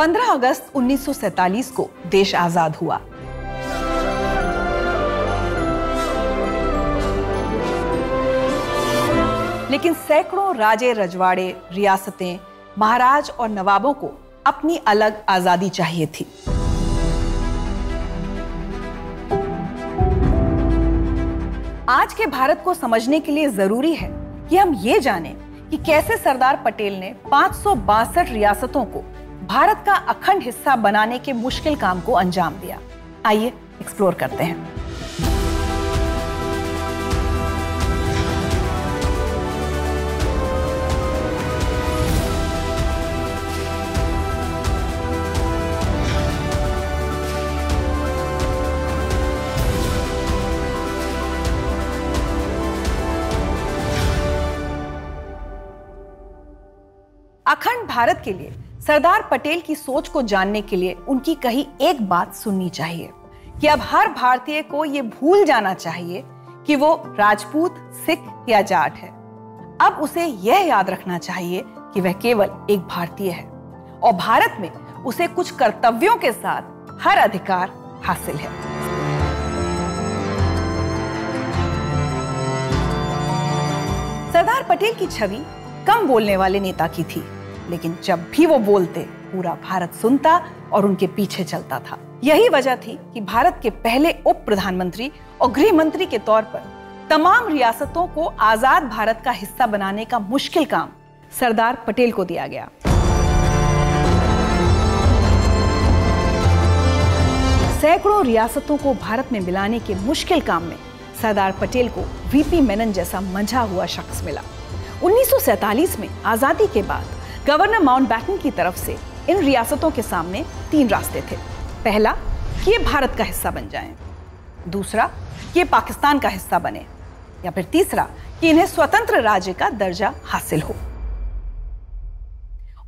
15 अगस्त 1947 को देश आजाद हुआ। लेकिन सैकड़ों राजे रजवाड़े, रियासतें, महाराज और नवाबों को अपनी अलग आजादी चाहिए थी। आज के भारत को समझने के लिए जरूरी है कि हम ये जानें कि कैसे सरदार पटेल ने 562 रियासतों को भारत का अखंड हिस्सा बनाने के मुश्किल काम को अंजाम दिया। आइए एक्सप्लोर करते हैं। अखंड भारत के लिए सरदार पटेल की सोच को जानने के लिए उनकी कही एक बात सुननी चाहिए कि अब हर भारतीय को यह भूल जाना चाहिए कि वो राजपूत, सिख या जाट है। अब उसे यह याद रखना चाहिए कि वह केवल एक भारतीय है और भारत में उसे कुछ कर्तव्यों के साथ हर अधिकार हासिल है। सरदार पटेल की छवि कम बोलने वाले नेता की थी, लेकिन जब भी वो बोलते पूरा भारत सुनता और उनके पीछे चलता था। यही वजह थी कि भारत के पहले उप प्रधानमंत्री और गृह मंत्री के तौर पर तमाम रियासतों को आजाद भारत का हिस्सा बनाने का मुश्किल काम सरदार पटेल को दिया गया। सैकड़ों रियासतों को भारत में मिलाने के मुश्किल काम में सरदार पटेल को वीपी मेनन जैसा मंझा हुआ शख्स मिला। 1947 में आजादी के बाद गवर्नर माउंटबेटन की तरफ से इन रियासतों के सामने 3 रास्ते थे। पहला कि ये भारत का हिस्सा बन जाएं, दूसरा कि ये पाकिस्तान का हिस्सा बने, या फिर तीसरा कि इन्हें स्वतंत्र राज्य का दर्जा हासिल हो।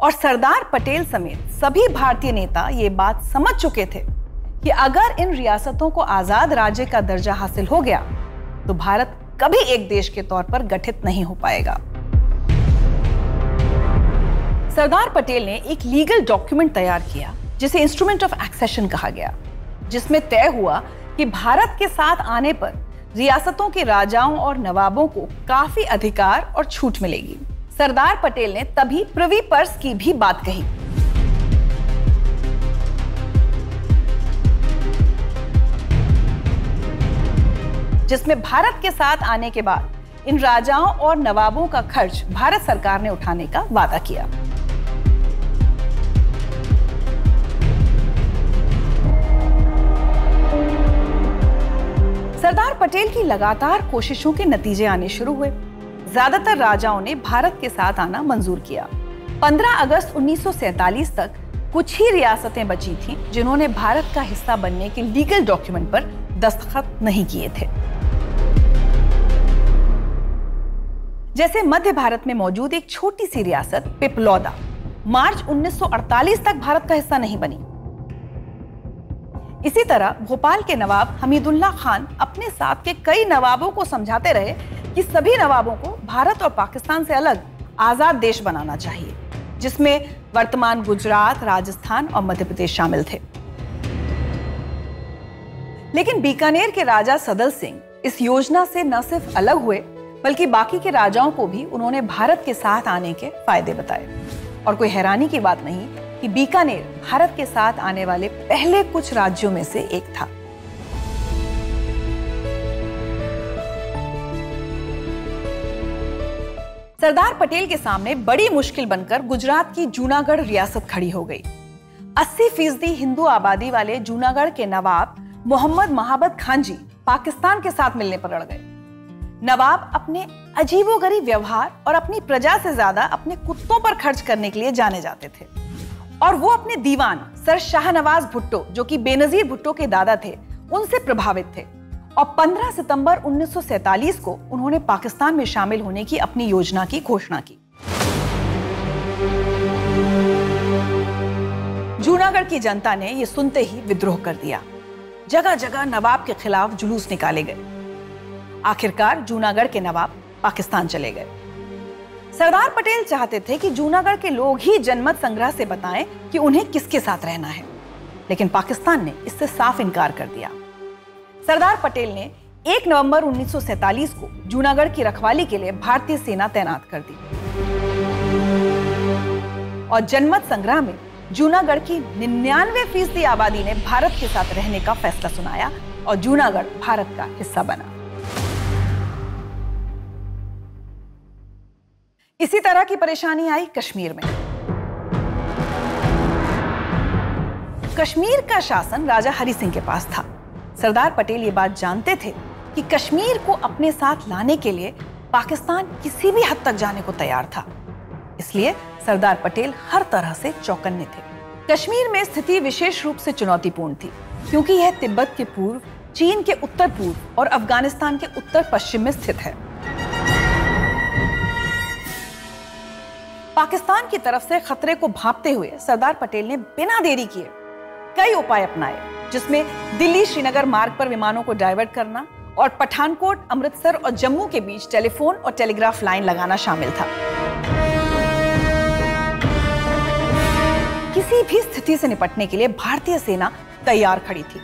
और सरदार पटेल समेत सभी भारतीय नेता ये बात समझ चुके थे कि अगर इन रियासतों को आजाद राज्य का दर्जा हासिल हो गया तो भारत कभी एक देश के तौर पर गठित नहीं हो पाएगा। सरदार पटेल ने एक लीगल डॉक्यूमेंट तैयार किया जिसे इंस्ट्रूमेंट ऑफ एक्सेशन कहा गया, जिसमें तय हुआ कि भारत के साथ आने पर रियासतों के राजाओं और नवाबों को काफी अधिकार और छूट मिलेगी। सरदार पटेल ने तभी प्रिवी पर्स की भी बात कही। जिसमें भारत के साथ आने के बाद इन राजाओं और नवाबों का खर्च भारत सरकार ने उठाने का वादा किया। सरदार पटेल की लगातार कोशिशों के नतीजे आने शुरू हुए। ज्यादातर राजाओं ने भारत के साथ आना मंजूर किया। 15 अगस्त 1947 तक कुछ ही रियासतें बची थीं जिन्होंने भारत का हिस्सा बनने के लीगल डॉक्यूमेंट पर दस्तखत नहीं किए थे। जैसे मध्य भारत में मौजूद एक छोटी सी रियासत पिपलौदा मार्च 1948 तक भारत का हिस्सा नहीं बनी। इसी तरह भोपाल के नवाब हमीदुल्ला खान अपने साथ के कई नवाबों को समझाते रहे कि सभी नवाबों को भारत और पाकिस्तान से अलग आजाद देश बनाना चाहिए, जिसमें वर्तमान गुजरात, राजस्थान और मध्य प्रदेश शामिल थे। लेकिन बीकानेर के राजा सदल सिंह इस योजना से न सिर्फ अलग हुए बल्कि बाकी के राजाओं को भी उन्होंने भारत के साथ आने के फायदे बताए। और कोई हैरानी की बात नहीं कि बीकानेर भारत के साथ आने वाले पहले कुछ राज्यों में से एक था। सरदार पटेल के सामने बड़ी मुश्किल बनकर गुजरात की जूनागढ़ रियासत खड़ी हो गई। 80% हिंदू आबादी वाले जूनागढ़ के नवाब मोहम्मद महाबत खान जी पाकिस्तान के साथ मिलने पर अड़ गए। नवाब अपने अजीबोगरीब व्यवहार और अपनी प्रजा से ज्यादा अपने कुत्तों पर खर्च करने के लिए जाने जाते थे, और वो अपने दीवान सर शाहनवाज भुट्टो, जो कि बेनजीर भुट्टो के दादा थे, उनसे प्रभावित थे। और 15 सितंबर 1947 को उन्होंने पाकिस्तान में शामिल होने की अपनी योजना की घोषणा की। जूनागढ़ की जनता ने यह सुनते ही विद्रोह कर दिया। जगह जगह नवाब के खिलाफ जुलूस निकाले गए। आखिरकार जूनागढ़ के नवाब पाकिस्तान चले गए। सरदार पटेल चाहते थे कि जूनागढ़ के लोग ही जनमत संग्रह से बताएं कि उन्हें किसके साथ रहना है, लेकिन पाकिस्तान ने इससे साफ इनकार कर दिया। सरदार पटेल ने 1 नवंबर 1947 को जूनागढ़ की रखवाली के लिए भारतीय सेना तैनात कर दी और जनमत संग्रह में जूनागढ़ की 99% आबादी ने भारत के साथ रहने का फैसला सुनाया और जूनागढ़ भारत का हिस्सा बना। इसी तरह की परेशानी आई कश्मीर में। कश्मीर का शासन राजा हरि सिंह के पास था। सरदार पटेल ये बात जानते थे कि कश्मीर को अपने साथ लाने के लिए पाकिस्तान किसी भी हद तक जाने को तैयार था, इसलिए सरदार पटेल हर तरह से चौकन्ने थे। कश्मीर में स्थिति विशेष रूप से चुनौतीपूर्ण थी क्योंकि यह तिब्बत के पूर्व, चीन के उत्तर पूर्व और अफगानिस्तान के उत्तर पश्चिम में स्थित है। पाकिस्तान की तरफ से खतरे को भांपते हुए सरदार पटेल ने बिना देरी किए कई उपाय अपनाए, जिसमें दिल्ली श्रीनगर मार्ग पर विमानों को डाइवर्ट करना और पठानकोट, अमृतसर और जम्मू के बीच टेलीफोन और टेलीग्राफ लाइन लगाना शामिल था। किसी भी स्थिति से निपटने के लिए भारतीय सेना तैयार खड़ी थी।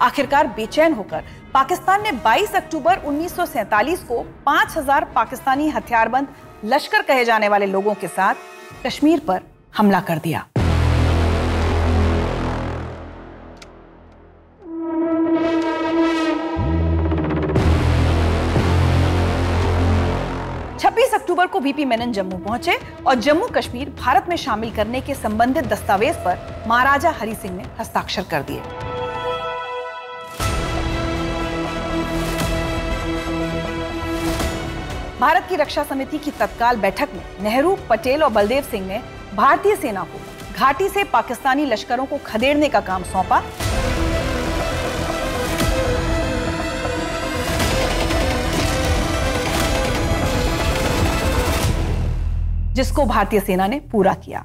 आखिरकार बेचैन होकर पाकिस्तान ने 22 अक्टूबर 1947 को 5000 पाकिस्तानी हथियारबंद लश्कर कहे जाने वाले लोगों के साथ कश्मीर पर हमला कर दिया। अक्टूबर को वीपी मेनन जम्मू पहुंचे और जम्मू कश्मीर भारत में शामिल करने के संबंधित दस्तावेज पर महाराजा हरि सिंह ने हस्ताक्षर कर दिए। भारत की रक्षा समिति की तत्काल बैठक में नेहरू, पटेल और बलदेव सिंह ने भारतीय सेना को घाटी से पाकिस्तानी लश्करों को खदेड़ने का काम सौंपा। जिसको भारतीय सेना ने पूरा किया।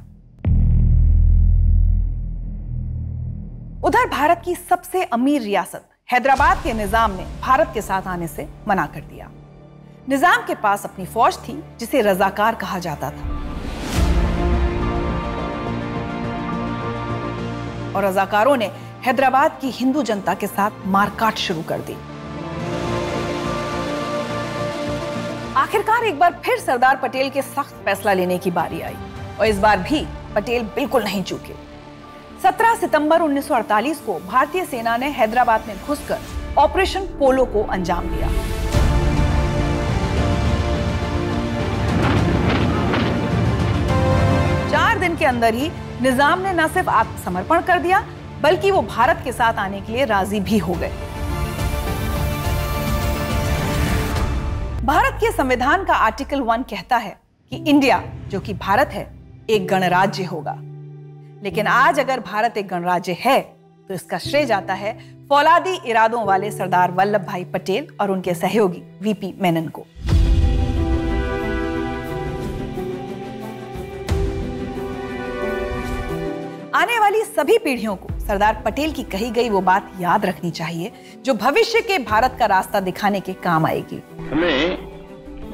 उधर भारत की सबसे अमीर रियासत हैदराबाद के निजाम ने भारत के साथ आने से मना कर दिया। निजाम के पास अपनी फौज थी जिसे रजाकार कहा जाता था और रजाकारों ने हैदराबाद की हिंदू जनता के साथ मारकाट शुरू कर दी। आखिरकार एक बार फिर सरदार पटेल के सख्त फैसला लेने की बारी आई और इस बार भी पटेल बिल्कुल नहीं चूके। 17 सितंबर 1948 को भारतीय सेना ने हैदराबाद में घुसकर ऑपरेशन पोलो को अंजाम दिया। चार दिन के अंदर ही निजाम ने न सिर्फ आत्मसमर्पण कर दिया बल्कि वो भारत के साथ आने के लिए राजी भी हो गए। भारत के संविधान का आर्टिकल 1 कहता है कि इंडिया, जो कि भारत है, एक गणराज्य होगा। लेकिन आज अगर भारत एक गणराज्य है तो इसका श्रेय जाता है फौलादी इरादों वाले सरदार वल्लभ भाई पटेल और उनके सहयोगी वीपी मेनन को। आने वाली सभी पीढ़ियों को सरदार पटेल की कही गई वो बात याद रखनी चाहिए जो भविष्य के भारत का रास्ता दिखाने के काम आएगी। हमें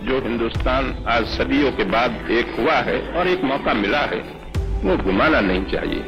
जो हिंदुस्तान आज सदियों के बाद एक हुआ है और एक मौका मिला है, वो घुमाना नहीं चाहिए।